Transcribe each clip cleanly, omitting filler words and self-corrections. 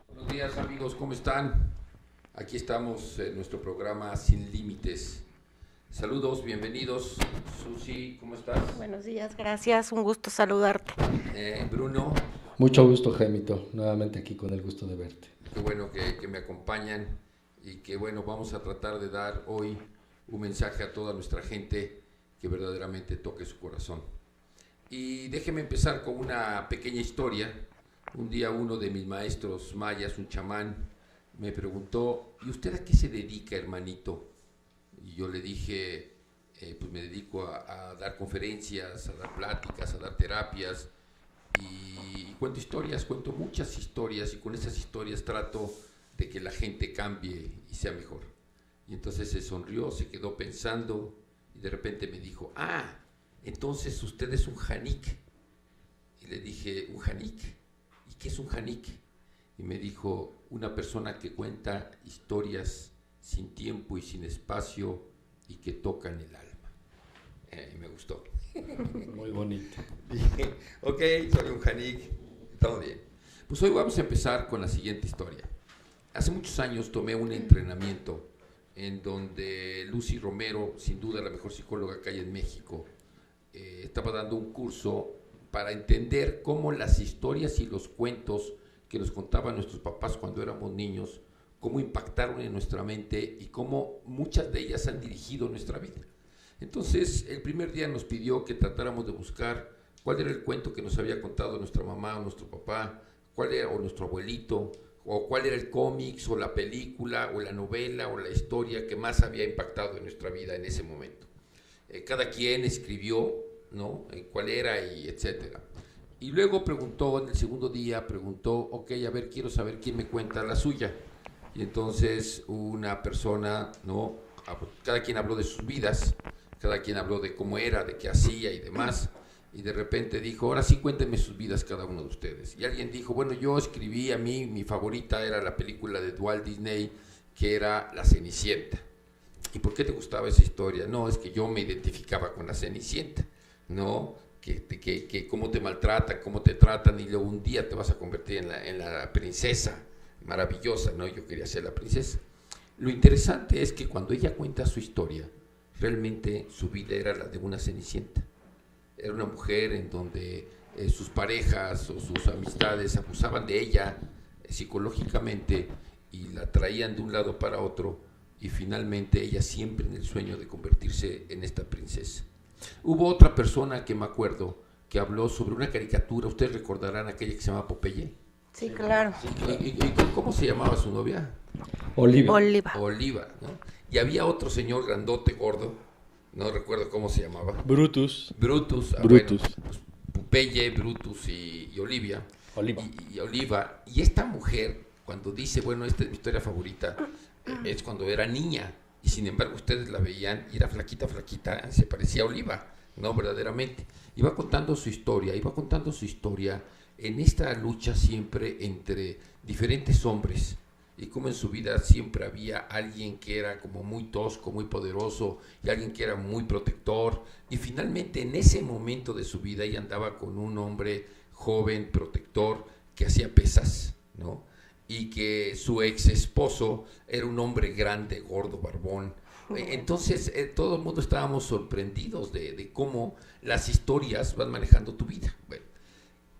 Buenos días amigos, ¿cómo están? Aquí estamos en nuestro programa Sin Límites. Saludos, bienvenidos. Susi, ¿cómo estás? Buenos días, gracias, un gusto saludarte. Bruno, Mucho gusto, Jaimito, nuevamente aquí con el gusto de verte. qué bueno que me acompañan y que bueno, vamos a tratar de dar hoy un mensaje a toda nuestra gente que verdaderamente toque su corazón. Y déjeme empezar con una pequeña historia. Un día uno de mis maestros mayas, un chamán, me preguntó, ¿y usted a qué se dedica, hermanito? Y yo le dije, pues me dedico a dar conferencias, a dar pláticas, a dar terapias y cuento historias, cuento muchas historias y con esas historias trato de que la gente cambie y sea mejor. Y entonces se sonrió, se quedó pensando y de repente me dijo, entonces usted es un janik. Y le dije, ¿un janik? ¿Y qué es un janik? Y me dijo, una persona que cuenta historias sin tiempo y sin espacio y que tocan el alma. Y me gustó. Muy bonito. Dije, ok, soy un janik, todo bien. Pues hoy vamos a empezar con la siguiente historia. Hace muchos años tomé un entrenamiento en donde Lucy Romero, sin duda la mejor psicóloga que hay en México, estaba dando un curso para entender cómo las historias y los cuentos que nos contaban nuestros papás cuando éramos niños, cómo impactaron en nuestra mente y cómo muchas de ellas han dirigido nuestra vida. Entonces, el primer día nos pidió que tratáramos de buscar cuál era el cuento que nos había contado nuestra mamá o nuestro papá, cuál era, o nuestro abuelito, o cuál era el cómics, o la película, o la novela, o la historia que más había impactado en nuestra vida en ese momento. Cada quien escribió, ¿no? Cuál era y etcétera. Y luego preguntó, en el segundo día, ok, a ver, quiero saber quién me cuenta la suya. Y entonces una persona, ¿no? Cada quien habló de sus vidas, cada quien habló de cómo era, de qué hacía y demás. Y de repente dijo, ahora sí cuéntenme sus vidas cada uno de ustedes. Y alguien dijo, bueno, yo escribí, a mí, mi favorita era la película de Walt Disney, que era La Cenicienta. ¿Y por qué te gustaba esa historia? No, es que yo me identificaba con la Cenicienta, ¿no? Que cómo te maltratan, cómo te tratan, y luego un día te vas a convertir en la princesa maravillosa, ¿no? Yo quería ser la princesa. Lo interesante es que cuando ella cuenta su historia, realmente su vida era la de una Cenicienta. Era una mujer en donde sus parejas o sus amistades abusaban de ella psicológicamente y la traían de un lado para otro, y finalmente ella siempre en el sueño de convertirse en esta princesa. Hubo otra persona que me acuerdo que habló sobre una caricatura, ustedes recordarán aquella que se llama Popeye. Sí, claro. ¿Y cómo se llamaba su novia? Oliva. Oliva, ¿no? Y había otro señor grandote, gordo, no recuerdo cómo se llamaba. Brutus. Brutus. Brutus. Bueno, pues, Popeye, Brutus y Olivia. Oliva. Y Oliva. Y esta mujer, cuando dice, bueno, esta es mi historia favorita, es cuando era niña. Y sin embargo ustedes la veían y era flaquita, se parecía a Oliva, ¿no? Verdaderamente. Iba contando su historia en esta lucha siempre entre diferentes hombres, y como en su vida siempre había alguien que era como muy tosco, muy poderoso, y alguien que era muy protector, y finalmente en ese momento de su vida ella andaba con un hombre joven, protector, que hacía pesas, ¿no? Y que su ex esposo era un hombre grande, gordo, barbón. Entonces todo el mundo estábamos sorprendidos de cómo las historias van manejando tu vida. Bueno,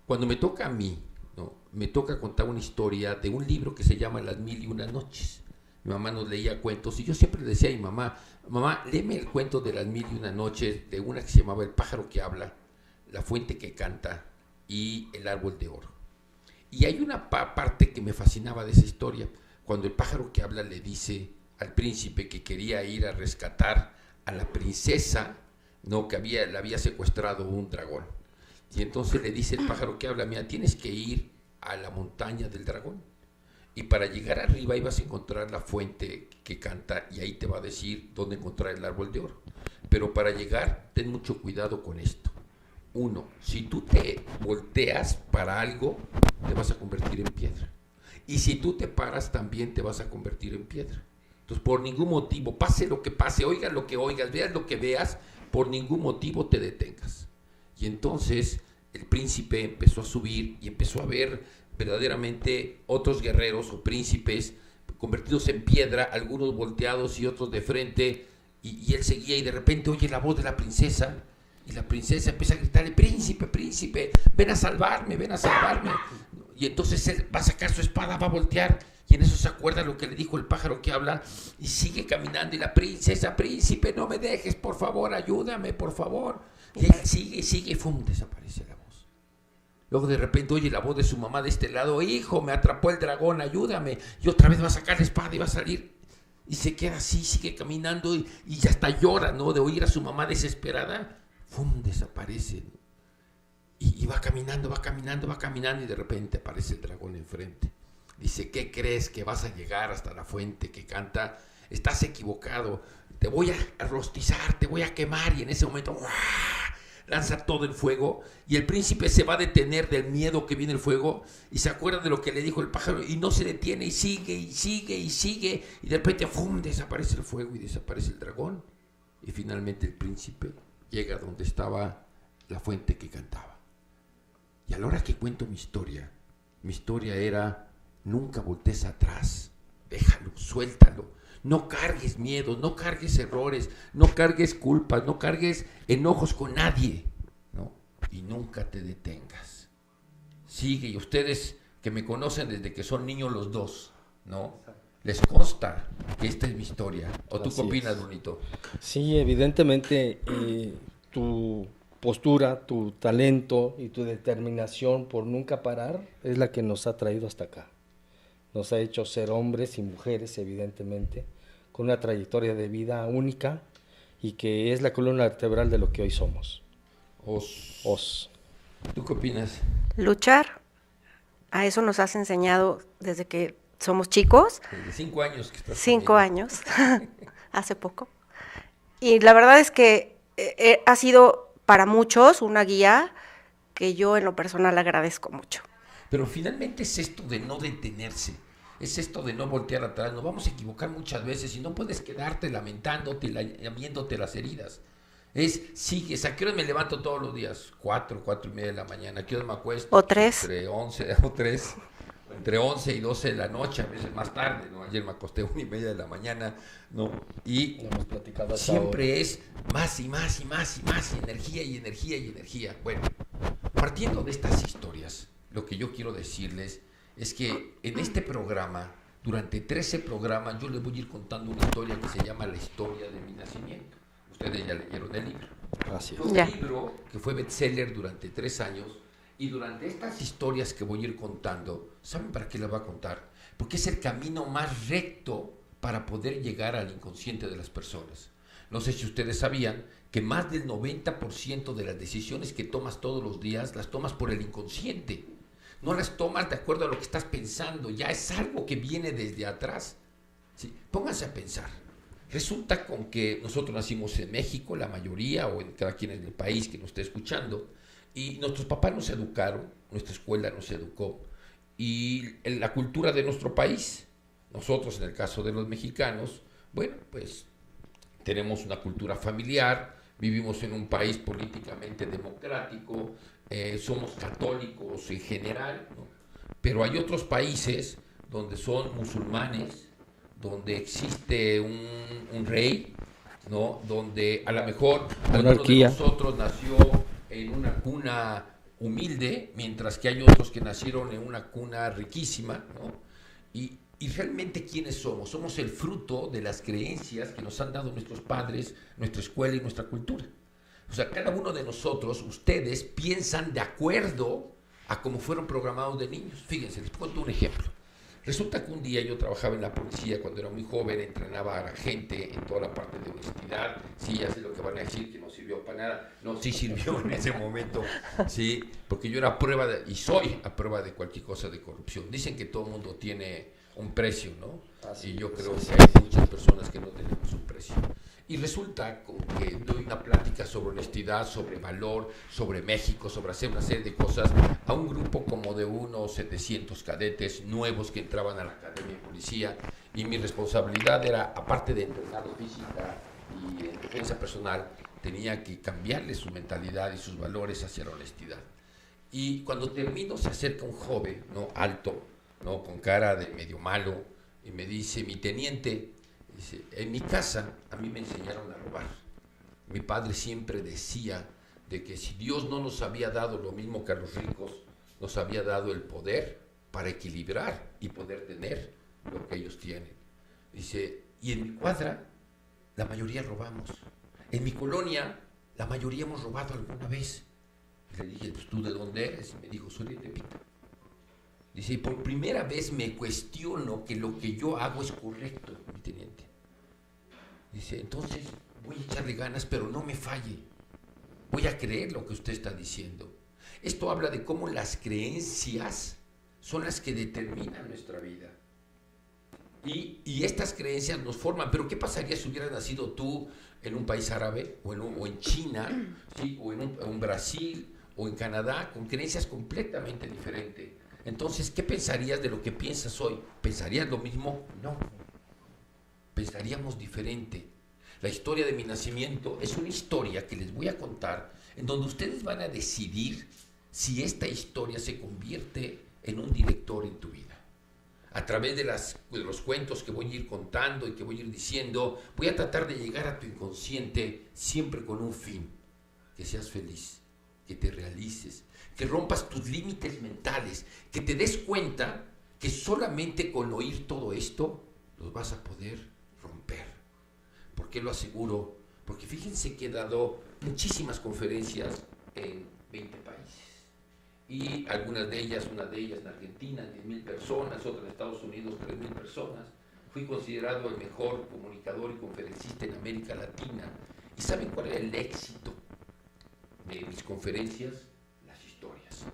cuando me toca a mí, ¿no? Me toca contar una historia de un libro que se llama Las Mil y Una Noches. Mi mamá nos leía cuentos y yo siempre le decía a mi mamá, léeme el cuento de Las Mil y Una Noches, de una que se llamaba El pájaro que habla, La fuente que canta y El árbol de oro. Y hay una parte que me fascinaba de esa historia, cuando el pájaro que habla le dice al príncipe que quería ir a rescatar a la princesa, ¿no? Que la había secuestrado un dragón. Y entonces le dice el pájaro que habla, mira, tienes que ir a la montaña del dragón. Y para llegar arriba ibas a encontrar la fuente que canta y ahí te va a decir dónde encontrar el árbol de oro. Pero para llegar, ten mucho cuidado con esto. 1, si tú te volteas para algo, te vas a convertir en piedra. Y si tú te paras, también te vas a convertir en piedra. Entonces, por ningún motivo, pase lo que pase, oigas lo que oigas, veas lo que veas, por ningún motivo te detengas. Y entonces el príncipe empezó a subir y empezó a ver verdaderamente otros guerreros o príncipes convertidos en piedra, algunos volteados y otros de frente, y él seguía y de repente oye la voz de la princesa, y la princesa empieza a gritarle, príncipe, príncipe, ven a salvarme, ven a salvarme. Y entonces él va a sacar su espada, va a voltear, y en eso se acuerda lo que le dijo el pájaro que habla, y sigue caminando, y la princesa, príncipe, no me dejes, por favor, ayúdame, por favor. Y él sigue, y ¡fum!, desaparece la voz. Luego de repente oye la voz de su mamá de este lado, hijo, me atrapó el dragón, ayúdame. Y otra vez va a sacar la espada y va a salir. Y se queda así, sigue caminando, y hasta llora, ¿no?, de oír a su mamá desesperada. ¡Fum!, desaparece. Y va caminando, y de repente aparece el dragón enfrente. Dice, ¿qué crees? Que vas a llegar hasta la fuente que canta. Estás equivocado, te voy a rostizar, te voy a quemar. Y en ese momento ¡guau!, lanza todo el fuego, y el príncipe se va a detener del miedo que viene el fuego, y se acuerda de lo que le dijo el pájaro, y no se detiene, y sigue, y de repente ¡fum!, desaparece el fuego y desaparece el dragón. Y finalmente el príncipe llega donde estaba la fuente que cantaba. Y a la hora que cuento mi historia era, nunca voltees atrás, déjalo, suéltalo, no cargues miedos, no cargues errores, no cargues culpas, no cargues enojos con nadie, ¿no? Y nunca te detengas. Sigue, y ustedes que me conocen desde que son niños los dos, ¿no?, les consta que esta es mi historia. ¿O tú qué opinas, Brunito? Sí, evidentemente tu postura, tu talento y tu determinación por nunca parar es la que nos ha traído hasta acá. Nos ha hecho ser hombres y mujeres, evidentemente, con una trayectoria de vida única y que es la columna vertebral de lo que hoy somos. Os. ¿Tú qué opinas? Luchar. A eso nos has enseñado desde que somos chicos. Desde 5 años que estás 5 conmigo. años, hace poco. Y la verdad es que ha sido para muchos una guía que yo en lo personal agradezco mucho. Pero finalmente es esto de no detenerse, es esto de no voltear atrás. Nos vamos a equivocar muchas veces y no puedes quedarte lamentándote, lamiéndote las heridas. Sigues. ¿A qué hora me levanto todos los días? 4 y media de la mañana. ¿A qué hora me acuesto? O 3. Entre 11 o 3. Entre 11 y 12 de la noche, a veces más tarde, ¿no? Ayer me acosté 1 y media de la mañana, ¿no? Y siempre es más y más, y energía, y energía. Bueno, partiendo de estas historias, lo que yo quiero decirles es que en este programa, durante 13 programas, yo les voy a ir contando una historia que se llama La historia de mi nacimiento. Ustedes ya leyeron el libro. Gracias. Fue un libro que fue bestseller durante 3 años. Y durante estas historias que voy a ir contando, ¿saben para qué las voy a contar? Porque es el camino más recto para poder llegar al inconsciente de las personas. No sé si ustedes sabían que más del 90% de las decisiones que tomas todos los días, las tomas por el inconsciente. No las tomas de acuerdo a lo que estás pensando, ya es algo que viene desde atrás. ¿Sí? Pónganse a pensar. Resulta con que nosotros nacimos en México, la mayoría, o en cada quien en el país que nos esté escuchando, y nuestros papás nos educaron, nuestra escuela nos educó, y en la cultura de nuestro país, nosotros en el caso de los mexicanos, bueno, pues tenemos una cultura familiar, vivimos en un país políticamente democrático, somos católicos en general, ¿no? Pero hay otros países donde son musulmanes, donde existe un rey, ¿no? Donde a lo mejor alguno de nosotros nació en una cuna humilde, mientras que hay otros que nacieron en una cuna riquísima, ¿no? Y realmente, ¿quiénes somos? Somos el fruto de las creencias que nos han dado nuestros padres, nuestra escuela y nuestra cultura. O sea, cada uno de nosotros, ustedes, piensan de acuerdo a cómo fueron programados de niños. Fíjense, les cuento un ejemplo. Resulta que un día yo trabajaba en la policía cuando era muy joven, entrenaba a la gente en toda la parte de honestidad. Sí, ya sé lo que van a decir, que no sirvió para nada. No, sí sirvió en ese momento, sí, porque yo era a prueba y soy a prueba de cualquier cosa de corrupción. Dicen que todo el mundo tiene un precio, ¿no? Y yo creo que hay muchas personas que no tenemos un precio. Y resulta que doy una plática sobre honestidad, sobre valor, sobre México, sobre hacer una serie de cosas a un grupo como de unos 700 cadetes nuevos que entraban a la academia de policía, y mi responsabilidad era, aparte de entrenar física y en defensa personal, tenía que cambiarles su mentalidad y sus valores hacia la honestidad. Y cuando termino se acerca un joven, ¿no? Alto, ¿no? Con cara de medio malo, y me dice, mi teniente, dice, en mi casa a mí me enseñaron a robar. Mi padre siempre decía de que si Dios no nos había dado lo mismo que a los ricos, nos había dado el poder para equilibrar y poder tener lo que ellos tienen. Dice, y en mi cuadra la mayoría robamos. En mi colonia la mayoría hemos robado alguna vez. Y le dije, pues, ¿tú de dónde eres? Y me dijo, soy de Tepito. Dice, y por primera vez me cuestiono que lo que yo hago es correcto, mi teniente. Dice, entonces voy a echarle ganas, pero no me falle. Voy a creer lo que usted está diciendo. Esto habla de cómo las creencias son las que determinan nuestra vida. Y estas creencias nos forman. Pero ¿qué pasaría si hubieras nacido tú en un país árabe, o en China, ¿sí? O en Brasil, o en Canadá, con creencias completamente diferentes? Entonces, ¿qué pensarías de lo que piensas hoy? ¿Pensarías lo mismo? No. Pensaríamos diferente. La historia de mi nacimiento es una historia que les voy a contar, en donde ustedes van a decidir si esta historia se convierte en un director en tu vida. A través de los cuentos que voy a ir contando y que voy a ir diciendo, voy a tratar de llegar a tu inconsciente siempre con un fin: que seas feliz, que te realices, que rompas tus límites mentales, que te des cuenta que solamente con oír todo esto los vas a poder romper. ¿Por qué lo aseguro? Porque fíjense que he dado muchísimas conferencias en 20 países. Y algunas de ellas, una de ellas en Argentina, 10,000 personas, otra en Estados Unidos, 3,000 personas. Fui considerado el mejor comunicador y conferencista en América Latina. ¿Y saben cuál era el éxito de mis conferencias? Las historias.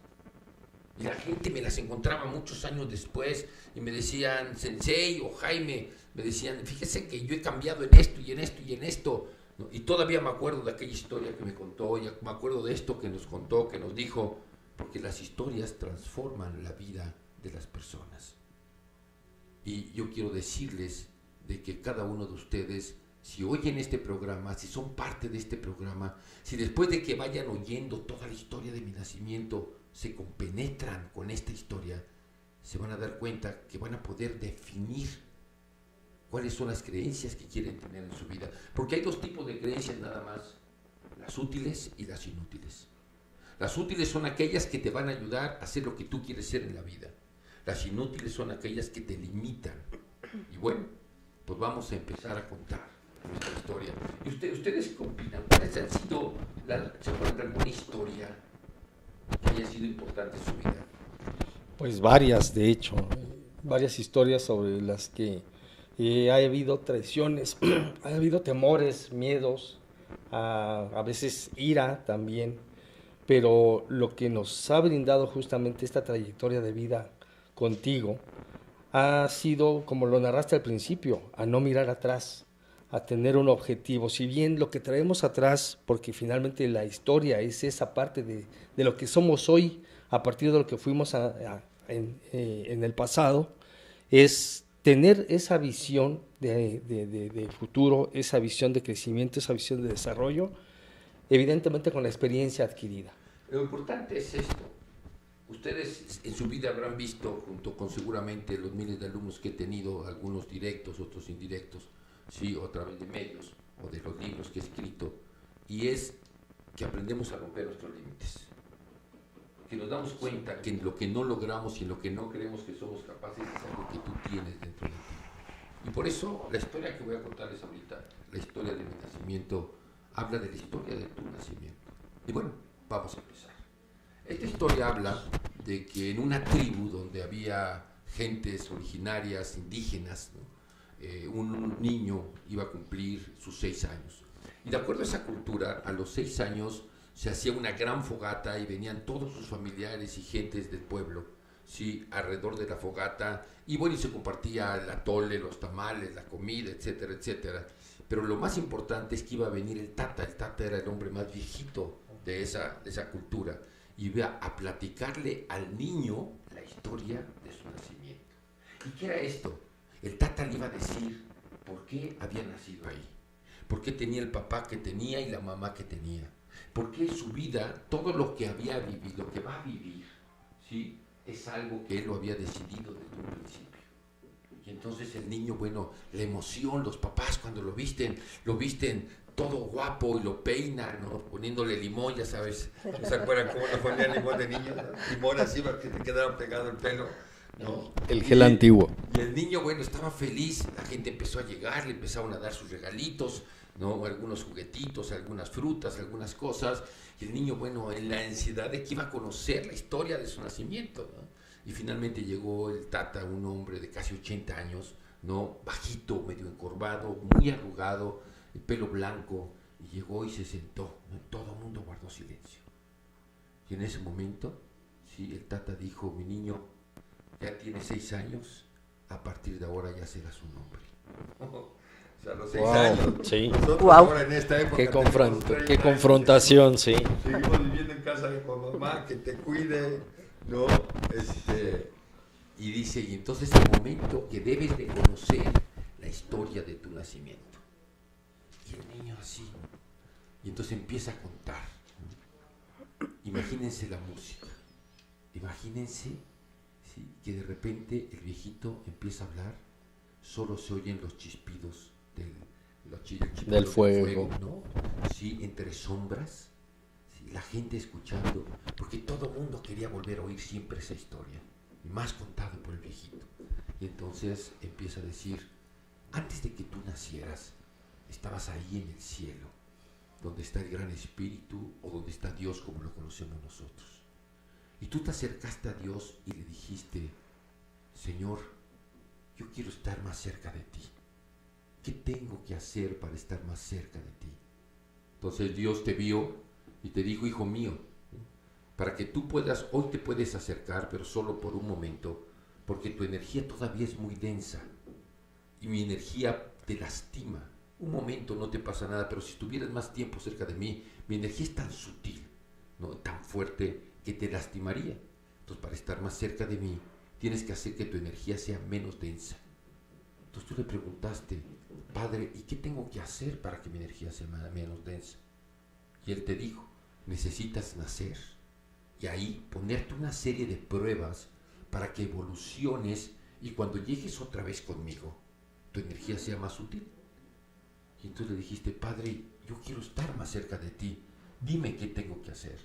Y la gente me las encontraba muchos años después y me decían, Sensei o Jaime, me decían, fíjese que yo he cambiado en esto y en esto y en esto. ¿No? Y todavía me acuerdo de aquella historia que me contó, y me acuerdo de esto que nos contó, que nos dijo, porque las historias transforman la vida de las personas. Y yo quiero decirles de que cada uno de ustedes, si oyen este programa, si son parte de este programa, si después de que vayan oyendo toda la historia de mi nacimiento, se compenetran con esta historia, se van a dar cuenta que van a poder definir cuáles son las creencias que quieren tener en su vida. Porque hay dos tipos de creencias nada más: las útiles y las inútiles. Las útiles son aquellas que te van a ayudar a hacer lo que tú quieres ser en la vida. Las inútiles son aquellas que te limitan. Y bueno, pues vamos a empezar a contar nuestra historia. ¿Y ustedes qué opinan? ¿Cuáles han sido, se acuerdan de alguna historia que haya sido importante en su vida? Pues varias, de hecho, varias historias sobre las que ha habido traiciones, ha habido temores, miedos, a veces ira también, pero lo que nos ha brindado justamente esta trayectoria de vida contigo ha sido, como lo narraste al principio, a no mirar atrás, a tener un objetivo. Si bien lo que traemos atrás, porque finalmente la historia es esa parte de lo que somos hoy, a partir de lo que fuimos en el pasado, es tener esa visión de futuro, esa visión de crecimiento, esa visión de desarrollo, evidentemente con la experiencia adquirida. Lo importante es esto. Ustedes en su vida habrán visto, junto con seguramente los miles de alumnos que he tenido, algunos directos, otros indirectos, sí, o a través de medios o de los libros que he escrito, y es que aprendemos a romper nuestros límites. Que nos damos cuenta que en lo que no logramos y en lo que no creemos que somos capaces es algo que tú tienes dentro de ti. Y por eso la historia que voy a contarles ahorita, la historia de mi nacimiento, habla de la historia de tu nacimiento. Y bueno, vamos a empezar. Esta historia habla de que en una tribu donde había gentes originarias, indígenas, ¿no? Un niño iba a cumplir sus 6 años. Y de acuerdo a esa cultura, a los 6 años se hacía una gran fogata y venían todos sus familiares y gentes del pueblo, sí, alrededor de la fogata, y bueno, y se compartía el atole, los tamales, la comida, etcétera, etcétera. Pero lo más importante es que iba a venir el tata era el hombre más viejito de esa cultura, y iba a platicarle al niño la historia de su nacimiento. ¿Y qué era esto? El tata le iba a decir por qué había nacido ahí, por qué tenía el papá que tenía y la mamá que tenía, Porque su vida, todo lo que había vivido, lo que va a vivir, ¿sí? Es algo que él lo había decidido desde un principio. Y entonces el niño, bueno, la emoción, los papás cuando lo visten todo guapo y lo peinan, ¿no? Poniéndole limón, ya sabes. ¿No se acuerdan cómo nos ponían limón de niño? ¿No? Limón así para que te quedara pegado el pelo, ¿no? El gel antiguo. Y el niño, bueno, estaba feliz. La gente empezó a llegar, le empezaron a dar sus regalitos, ¿no? Algunos juguetitos, algunas frutas, algunas cosas. Y el niño, bueno, en la ansiedad de que iba a conocer la historia de su nacimiento, ¿no? Y finalmente llegó el tata, un hombre de casi 80 años, ¿no? Bajito, medio encorvado, muy arrugado, el pelo blanco, y llegó y se sentó, ¿no? Todo el mundo guardó silencio. Y en ese momento, sí, el tata dijo: mi niño, ya tiene 6 años, a partir de ahora ya será su nombre. O sea, a los 6 años. Sí. Nosotros ahora en esta época Qué confrontación, sí. Seguimos viviendo en casa de mamá, que te cuide, ¿no? Y dice, y entonces es el momento que debes de conocer la historia de tu nacimiento. Y el niño así, y entonces empieza a contar. Imagínense la música, imagínense, ¿sí? Que de repente el viejito empieza a hablar, solo se oyen los chispidos del fuego, ¿no? Sí, entre sombras, ¿sí? La gente escuchando, porque todo el mundo quería volver a oír siempre esa historia, y más contado por el viejito. Y entonces empieza a decir: antes de que tú nacieras, estabas ahí en el cielo, donde está el gran espíritu, o donde está Dios como lo conocemos nosotros. Y tú te acercaste a Dios y le dijiste: Señor, yo quiero estar más cerca de ti. ¿Qué tengo que hacer para estar más cerca de ti? Entonces Dios te vio y te dijo: hijo mío, para que tú puedas, hoy te puedes acercar, pero solo por un momento, porque tu energía todavía es muy densa y mi energía te lastima. Un momento no te pasa nada, pero si estuvieras más tiempo cerca de mí, mi energía es tan sutil, ¿no? Tan fuerte, que te lastimaría. Entonces, para estar más cerca de mí, tienes que hacer que tu energía sea menos densa. Entonces tú le preguntaste: Padre, ¿y qué tengo que hacer para que mi energía sea menos densa? Y él te dijo: necesitas nacer, y ahí ponerte una serie de pruebas para que evoluciones, y cuando llegues otra vez conmigo, tu energía sea más sutil. Y entonces le dijiste: Padre, yo quiero estar más cerca de ti, dime qué tengo que hacer.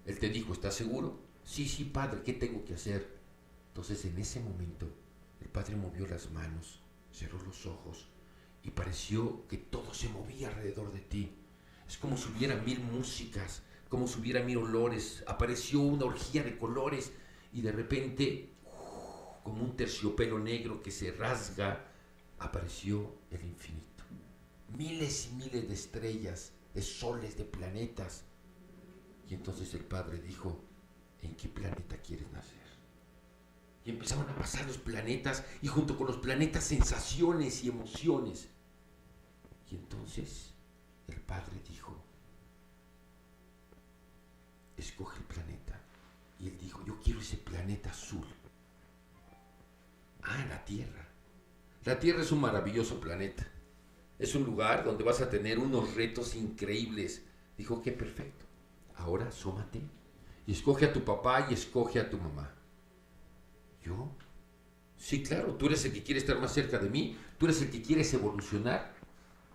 Él te dijo: ¿estás seguro? Sí, Padre, ¿qué tengo que hacer? Entonces en ese momento el Padre movió las manos, cerró los ojos, y pareció que todo se movía alrededor de ti. Es como si hubiera 1000 músicas, como si hubiera 1000 olores. Apareció una orgía de colores, y de repente, como un terciopelo negro que se rasga, apareció el infinito. Miles y miles de estrellas, de soles, de planetas. Y entonces el Padre dijo: ¿en qué planeta quieres nacer? Y empezaron a pasar los planetas, y junto con los planetas sensaciones y emociones. Y entonces el Padre dijo: escoge el planeta. Y él dijo: yo quiero ese planeta azul. La Tierra. La Tierra es un maravilloso planeta. Es un lugar donde vas a tener unos retos increíbles. Dijo: qué perfecto. Ahora asómate y escoge a tu papá y escoge a tu mamá. ¿Yo? Sí, claro, tú eres el que quiere estar más cerca de mí, tú eres el que quieres evolucionar.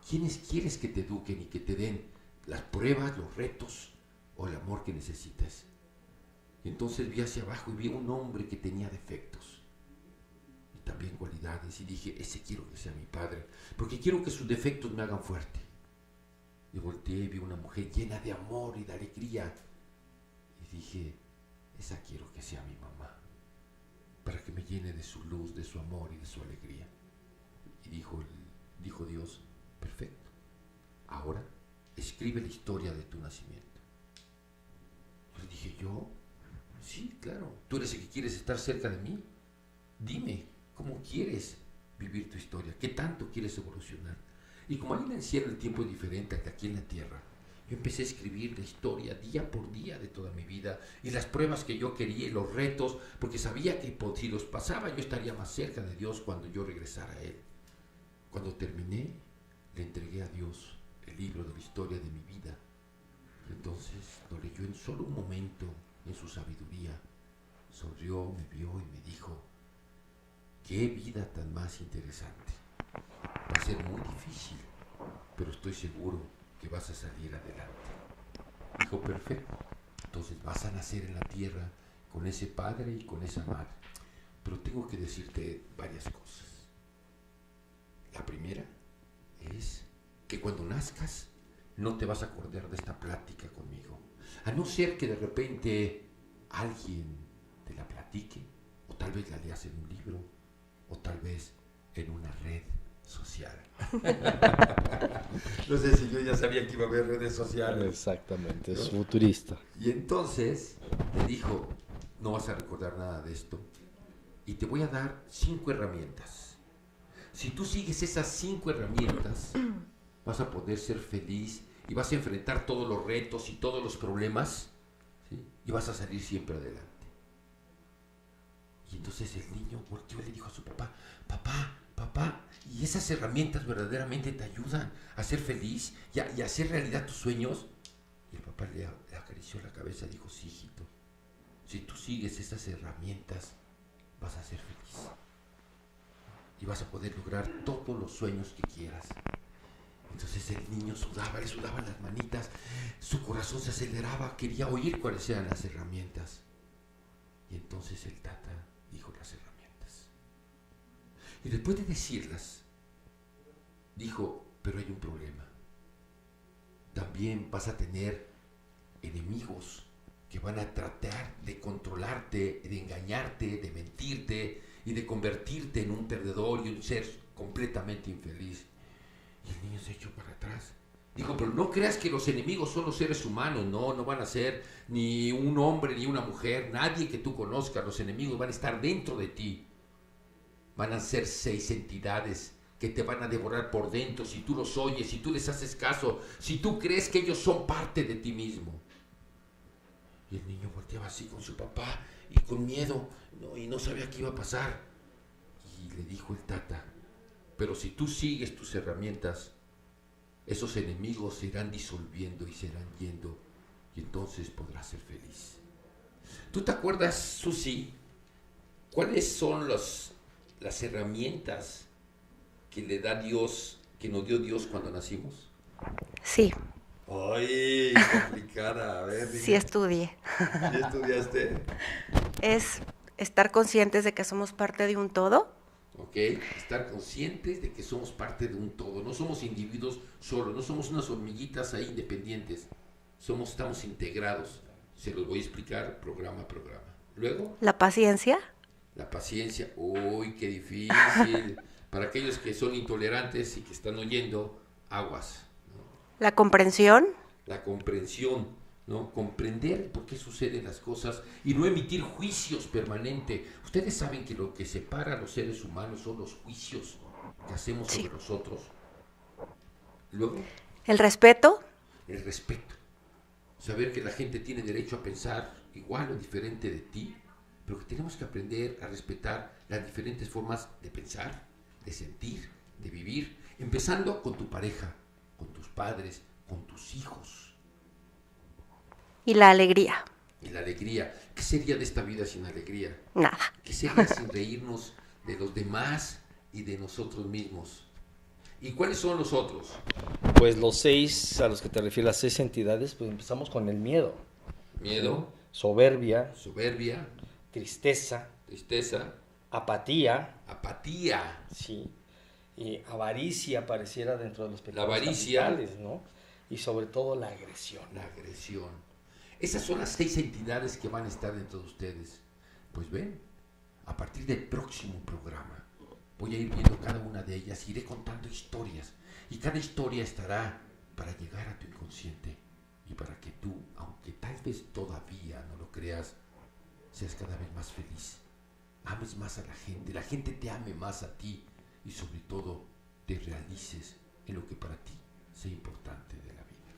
¿Quiénes quieres que te eduquen y que te den las pruebas, los retos o el amor que necesitas? Y entonces vi hacia abajo y vi un hombre que tenía defectos y también cualidades, y dije: ese quiero que sea mi padre, porque quiero que sus defectos me hagan fuerte. Y volteé y vi una mujer llena de amor y de alegría, y dije: esa quiero que sea mi mamá, para que me llene de su luz, de su amor y de su alegría. Y dijo Dios: perfecto, ahora escribe la historia de tu nacimiento. Entonces dije yo: sí, claro, tú eres el que quieres estar cerca de mí, dime cómo quieres vivir tu historia, qué tanto quieres evolucionar. Y como ahí en el cielo el tiempo es diferente que aquí en la tierra, yo empecé a escribir la historia día por día de toda mi vida, y las pruebas que yo quería y los retos, porque sabía que si los pasaba yo estaría más cerca de Dios cuando yo regresara a Él. Cuando terminé, le entregué a Dios el libro de la historia de mi vida, Y entonces lo leyó en solo un momento, en su sabiduría. Sonrió, me vio y me dijo, qué vida tan más interesante. Va a ser muy difícil, pero estoy seguro que vas a salir adelante. Dijo, perfecto. Entonces vas a nacer en la tierra con ese padre y con esa madre. Pero tengo que decirte varias cosas. La primera es que cuando nazcas no te vas a acordar de esta plática conmigo. A no ser que de repente alguien te la platique, o tal vez la leas en un libro, o tal vez en una red social. No sé si yo ya sabía que iba a haber redes sociales. Exactamente, es ¿no? futurista. Y entonces le dijo, no vas a recordar nada de esto, y te voy a dar 5 herramientas. Si tú sigues esas 5 herramientas, vas a poder ser feliz y vas a enfrentar todos los retos y todos los problemas, ¿sí? Y vas a salir siempre adelante. Y entonces el niño volteó y le dijo a su papá, papá, ¿y esas herramientas verdaderamente te ayudan a ser feliz y a hacer realidad tus sueños? Y el papá le acarició la cabeza y dijo, sí, hijito, si tú sigues esas herramientas, vas a ser feliz. Y vas a poder lograr todos los sueños que quieras. Entonces el niño sudaba, le sudaban las manitas, su corazón se aceleraba, quería oír cuáles eran las herramientas. Y entonces el tata dijo las herramientas. Y después de decirlas, dijo, pero hay un problema. También vas a tener enemigos que van a tratar de controlarte, de engañarte, de mentirte y de convertirte en un perdedor y un ser completamente infeliz. Y el niño se echó para atrás. Dijo, pero no creas que los enemigos son los seres humanos. No van a ser ni un hombre ni una mujer, nadie que tú conozcas. Los enemigos van a estar dentro de ti. Van a ser 6 entidades que te van a devorar por dentro si tú los oyes, si tú les haces caso, si tú crees que ellos son parte de ti mismo. Y el niño volteaba así con su papá y con miedo, y no sabía qué iba a pasar. Y le dijo el tata, pero si tú sigues tus herramientas, esos enemigos se irán disolviendo y se irán yendo, y entonces podrás ser feliz. ¿Tú te acuerdas, Susi, cuáles son las herramientas que le da Dios, que nos dio Dios cuando nacimos? Sí, ¡Ay, complicada! A ver, sí estudié. ¿Sí estudiaste? Es estar conscientes de que somos parte de un todo. ¿Ok? Estar conscientes de que somos parte de un todo. No somos individuos solos, no somos unas hormiguitas ahí independientes. Estamos integrados. Se los voy a explicar programa a programa. Luego, La paciencia. la paciencia. ¡Uy, qué difícil! Para aquellos que son intolerantes y que están oyendo, aguas. La comprensión. La comprensión, ¿no? Comprender por qué suceden las cosas y no emitir juicios permanentes. Ustedes saben que lo que separa a los seres humanos son los juicios que hacemos sobre nosotros. Luego, El respeto. el respeto. Saber que la gente tiene derecho a pensar igual o diferente de ti, pero que tenemos que aprender a respetar las diferentes formas de pensar, de sentir, de vivir, empezando con tu pareja, con tus padres, con tus hijos. Y la alegría. Y la alegría. ¿Qué sería de esta vida sin alegría? Nada. ¿Qué sería sin reírnos de los demás y de nosotros mismos? ¿Y cuáles son los otros? Pues los 6 a los que te refieres, las 6 entidades, pues empezamos con el miedo. Miedo, Soberbia, soberbia, tristeza, tristeza, apatía, apatía, sí, y avaricia pareciera dentro de los pecados avaricia, capitales, ¿no? Y sobre todo la agresión. la agresión. Esas son las 6 entidades que van a estar dentro de ustedes. Pues ven, a partir del próximo programa voy a ir viendo cada una de ellas, iré contando historias y cada historia estará para llegar a tu inconsciente y para que tú, aunque tal vez todavía no lo creas, seas cada vez más feliz, ames más a la gente te ame más a ti y sobre todo te realices en lo que para ti sea importante de la vida.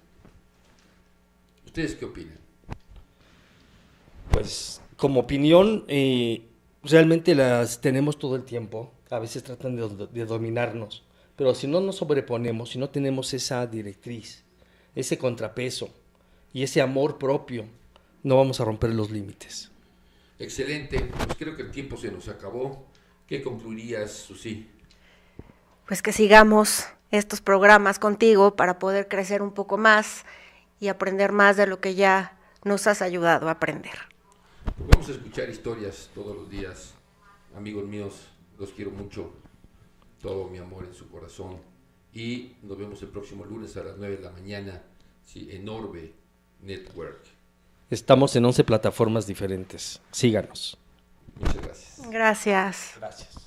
¿Ustedes qué opinan? Pues como opinión, realmente las tenemos todo el tiempo, a veces tratan de dominarnos, pero si no nos sobreponemos, si no tenemos esa directriz, ese contrapeso, y ese amor propio, no vamos a romper los límites. Excelente, pues creo que el tiempo se nos acabó. ¿Qué concluirías, Susi? Pues que sigamos estos programas contigo para poder crecer un poco más y aprender más de lo que ya nos has ayudado a aprender. Pues vamos a escuchar historias todos los días. Amigos míos, los quiero mucho. Todo mi amor en su corazón. Y nos vemos el próximo lunes a las 9 de la mañana, sí, en Orbe Network. Estamos en 11 plataformas diferentes. Síganos. Muchas gracias. Gracias. Gracias.